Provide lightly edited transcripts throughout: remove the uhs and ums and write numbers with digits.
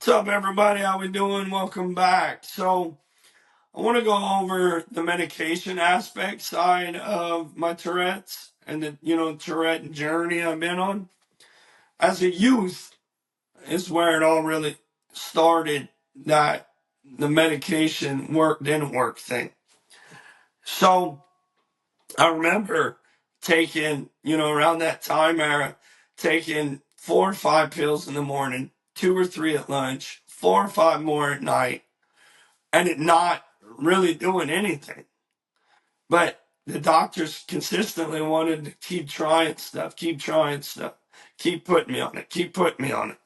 What's up, everybody? How we doing? Welcome back. So, I want to go over the medication aspect side of my Tourette's and the Tourette journey I've been on. As a youth, is where it all really started. That the medication work didn't work thing. So I remember taking around that time era, taking 4 or 5 pills in the morning, 2 or 3 at lunch, 4 or 5 more at night, and it not really doing anything. But the doctors consistently wanted to keep trying stuff, keep putting me on it, keep putting me on it.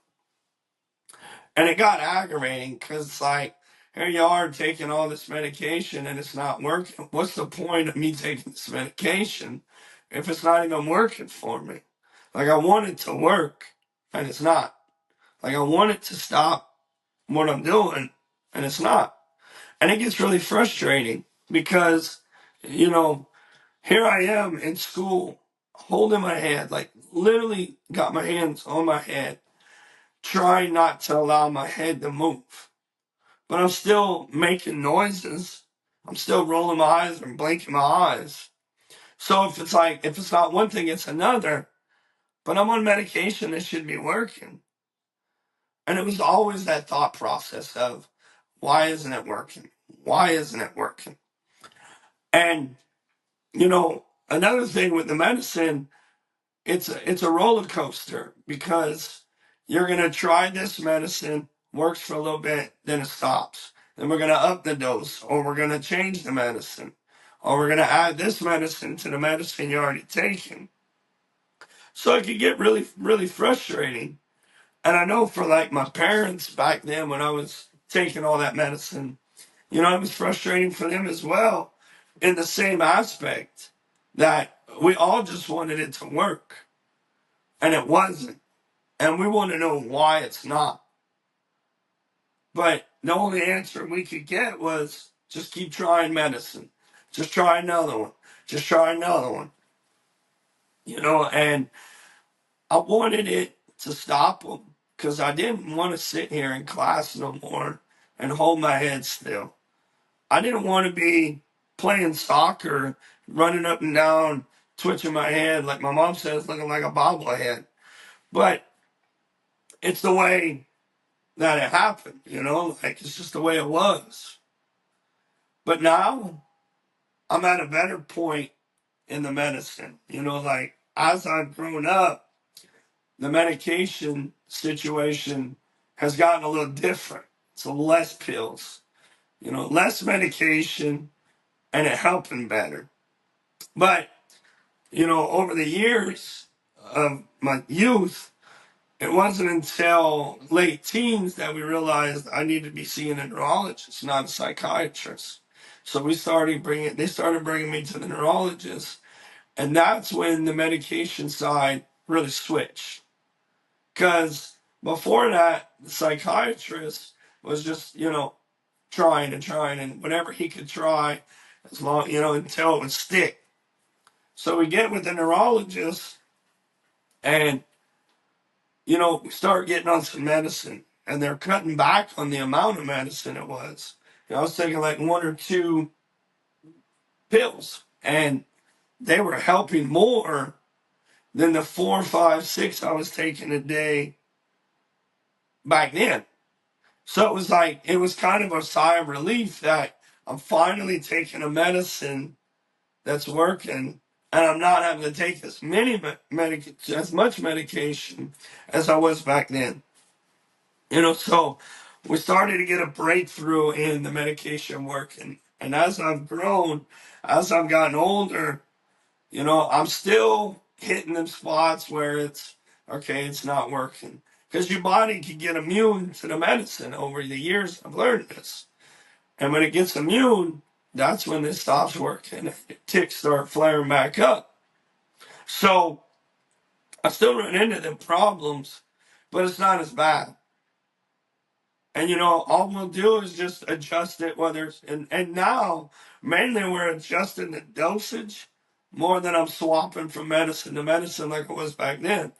And it got aggravating because it's like, here you are taking all this medication and it's not working. What's the point of me taking this medication if it's not even working for me? Like, I want it to work and it's not. Like, I want it to stop what I'm doing and it's not. And it gets really frustrating because, you know, here I am in school holding my head, like literally got my hands on my head, trying not to allow my head to move. But I'm still making noises. I'm still rolling my eyes and blinking my eyes. So if it's not one thing, it's another. But I'm on medication that should be working. And it was always that thought process of, why isn't it working? Why isn't it working? And another thing with the medicine, it's a roller coaster because you're gonna try this medicine, works for a little bit, then it stops. Then we're gonna up the dose, or we're gonna change the medicine, or we're gonna add this medicine to the medicine you're already taking. So it could get really, really frustrating. And I know for like my parents back then when I was taking all that medicine, it was frustrating for them as well in the same aspect that we all just wanted it to work and it wasn't. And we want to know why it's not. But the only answer we could get was just keep trying medicine. Just try another one. Just try another one. And I wanted it to stop them because I didn't want to sit here in class no more and hold my head still. I didn't want to be playing soccer, running up and down, twitching my head, like my mom says, looking like a bobblehead. But it's the way that it happened, like it's just the way it was. But now I'm at a better point in the medicine, like as I've grown up, the medication situation has gotten a little different. So less pills, less medication, and it helping better. But over the years of my youth, it wasn't until late teens that we realized I needed to be seeing a neurologist, not a psychiatrist. So they started bringing me to the neurologist, and that's when the medication side really switched. Because before that, the psychiatrist was just, trying and trying and whatever he could try as long, until it would stick. So we get with the neurologist and, we start getting on some medicine and they're cutting back on the amount of medicine it was. I was taking like 1 or 2 pills and they were helping more than the 4, 5, 6 I was taking a day back then. So it was kind of a sigh of relief that I'm finally taking a medicine that's working and I'm not having to take as much medication as I was back then. So we started to get a breakthrough in the medication working. And as I've grown, as I've gotten older, I'm still hitting them spots where it's okay, it's not working. Because your body can get immune to the medicine over the years. I've learned this. And when it gets immune, that's when it stops working. Ticks start flaring back up. So I still run into them problems, but it's not as bad. And all we'll do is just adjust it, whether it's and now mainly we're adjusting the dosage more than I'm swapping from medicine to medicine like it was back then.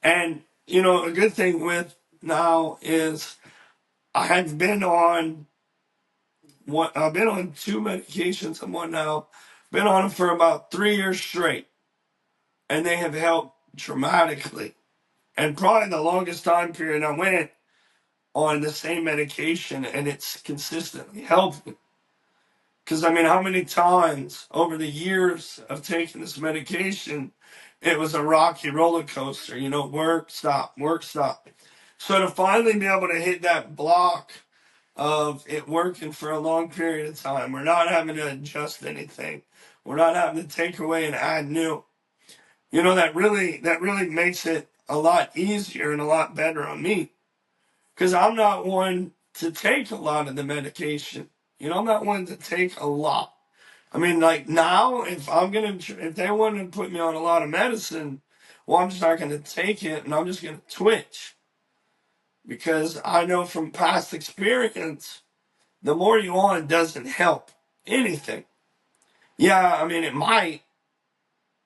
And a good thing with now is I have been on one. I've been on two medications. I'm on now. Been on them for about 3 years straight, and they have helped dramatically. And probably the longest time period I went on the same medication, and it's consistently helping. Because I mean, how many times over the years of taking this medication, it was a rocky roller coaster. You know, work, stop, work, stop. So to finally be able to hit that block of it working for a long period of time, we're not having to adjust anything. We're not having to take away and add new. You know, that really makes it a lot easier and a lot better on me. Because I'm not one to take a lot of the medication. You know, I'm not one to take a lot. I mean, like now, if they want to put me on a lot of medicine, well, I'm just not gonna take it, and I'm just gonna twitch because I know from past experience, the more you on doesn't help anything. Yeah, I mean it might,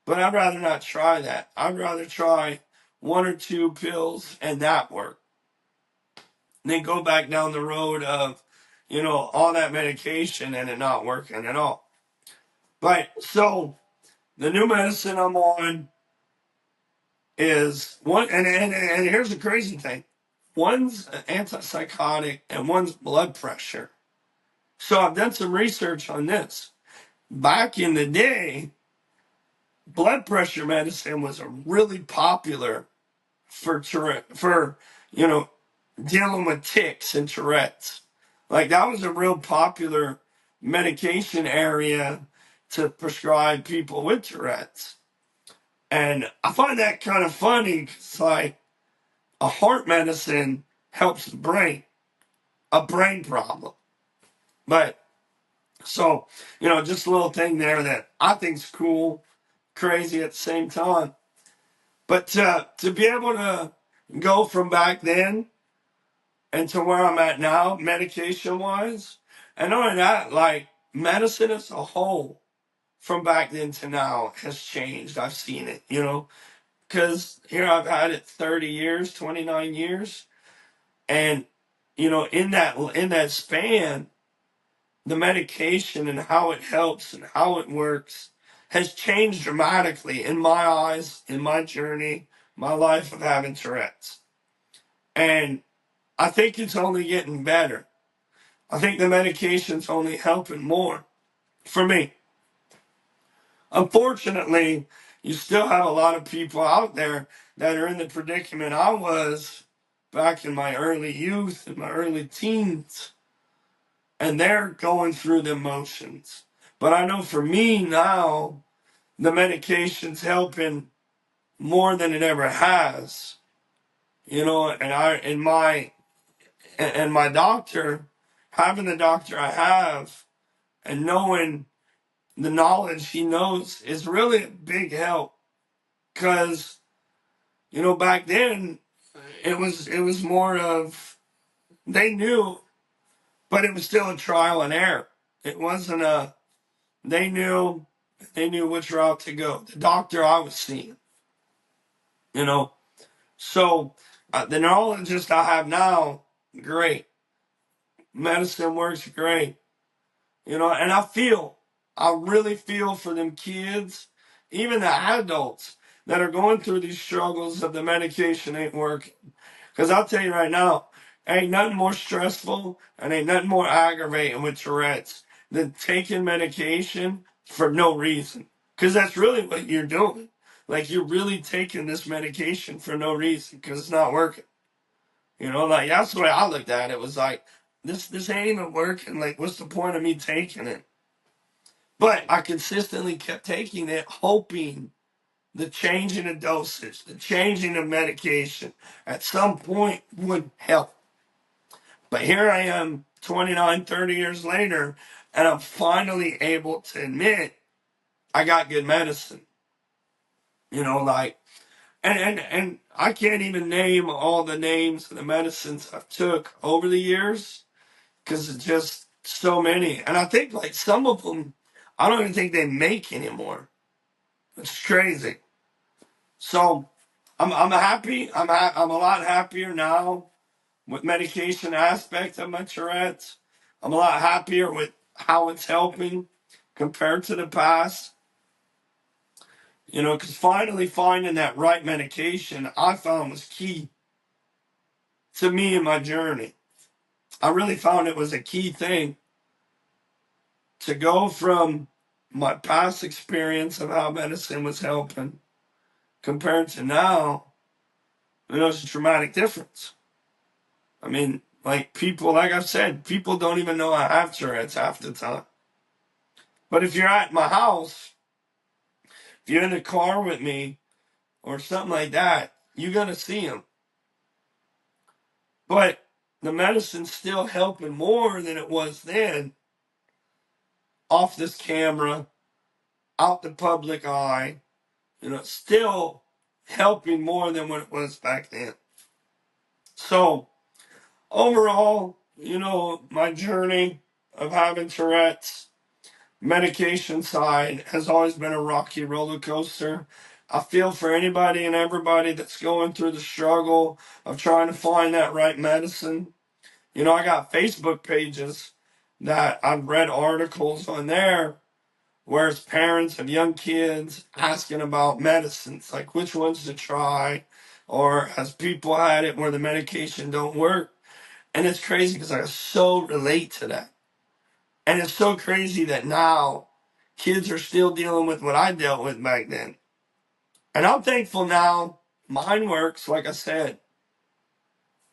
but I'd rather not try that. I'd rather try one or two pills and that work, and then go back down the road of, all that medication and it not working at all. But so the new medicine I'm on is one, and here's the crazy thing: one's an antipsychotic and one's blood pressure. So I've done some research on this. Back in the day, blood pressure medicine was a really popular for Tourette, for you know dealing with tics and Tourette's. Like that was a real popular medication area to prescribe people with Tourette's. And I find that kind of funny because, like, a heart medicine helps the brain, a brain problem. But so, just a little thing there that I think's cool, crazy at the same time. But to be able to go from back then and to where I'm at now, medication wise, and not only that, like medicine as a whole from back then to now has changed. I've seen it, because here I've had it 30 years, 29 years, and in that span, the medication and how it helps and how it works has changed dramatically in my eyes, in my journey, my life of having Tourette's. And I think it's only getting better. I think the medication's only helping more for me. Unfortunately, you still have a lot of people out there that are in the predicament I was back in my early youth and my early teens, and they're going through the motions. But I know for me now, the medication's helping more than it ever has. And my doctor, having the doctor I have, and knowing the knowledge he knows is really a big help. Because back then it was more of they knew, but it was still a trial and error. It wasn't a they knew they knew which route to go. The doctor I was seeing, you know. So the knowledge just I have now, great. Medicine works great, and I really feel for them kids, even the adults that are going through these struggles of the medication ain't working. Because I'll tell you right now, ain't nothing more stressful and ain't nothing more aggravating with Tourette's than taking medication for no reason. Because that's really what you're doing. Like you're really taking this medication for no reason because it's not working. Like that's the way I looked at it. It was like, this ain't even working. Like, what's the point of me taking it? But I consistently kept taking it, hoping the changing of dosage, the changing of medication at some point would help. But here I am 29, 30 years later, and I'm finally able to admit I got good medicine. Like, and I can't even name all the names of the medicines I've took over the years because it's just so many. And I think like some of them, I don't even think they make anymore. It's crazy. So I'm happy. I'm a lot happier now. with medication aspect of my Tourette's. I'm a lot happier with how it's helping compared to the past. You know, because finally finding that right medication I found was key to me in my journey. I really found it was a key thing to go from my past experience of how medicine was helping compared to now. You know, it's a dramatic difference. I mean, like people, like I've said, people don't even know I have Tourette's half the time. But if you're at my house, if you're in the car with me or something like that, you're going to see them. But the medicine's still helping more than it was then off this camera, out the public eye. You know, it's still helping more than what it was back then. So, overall, you know, my journey of having Tourette's, medication side has always been a rocky roller coaster. I feel for anybody and everybody that's going through the struggle of trying to find that right medicine. You know, I got Facebook pages that I've read articles on there where it's parents of young kids asking about medicines, like which ones to try, or has people had it where the medication don't work. And it's crazy because I so relate to that. And it's so crazy that now kids are still dealing with what I dealt with back then. And I'm thankful now mine works, like I said.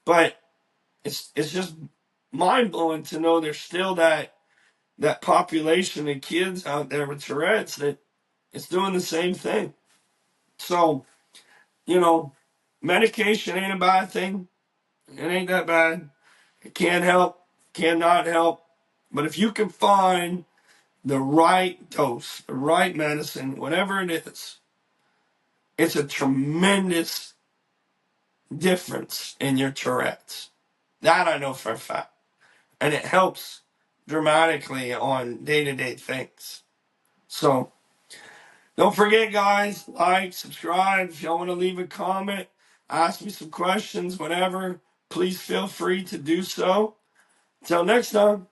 But it's just mind blowing to know there's still that population of kids out there with Tourette's that it's doing the same thing. So, you know, medication ain't a bad thing. It ain't that bad. It can help, cannot help. But if you can find the right dose, the right medicine, whatever it is, it's a tremendous difference in your Tourette's. That I know for a fact. And it helps dramatically on day-to-day things. So, don't forget, guys, like, subscribe. If y'all want to leave a comment, ask me some questions, whatever, please feel free to do so. Until next time.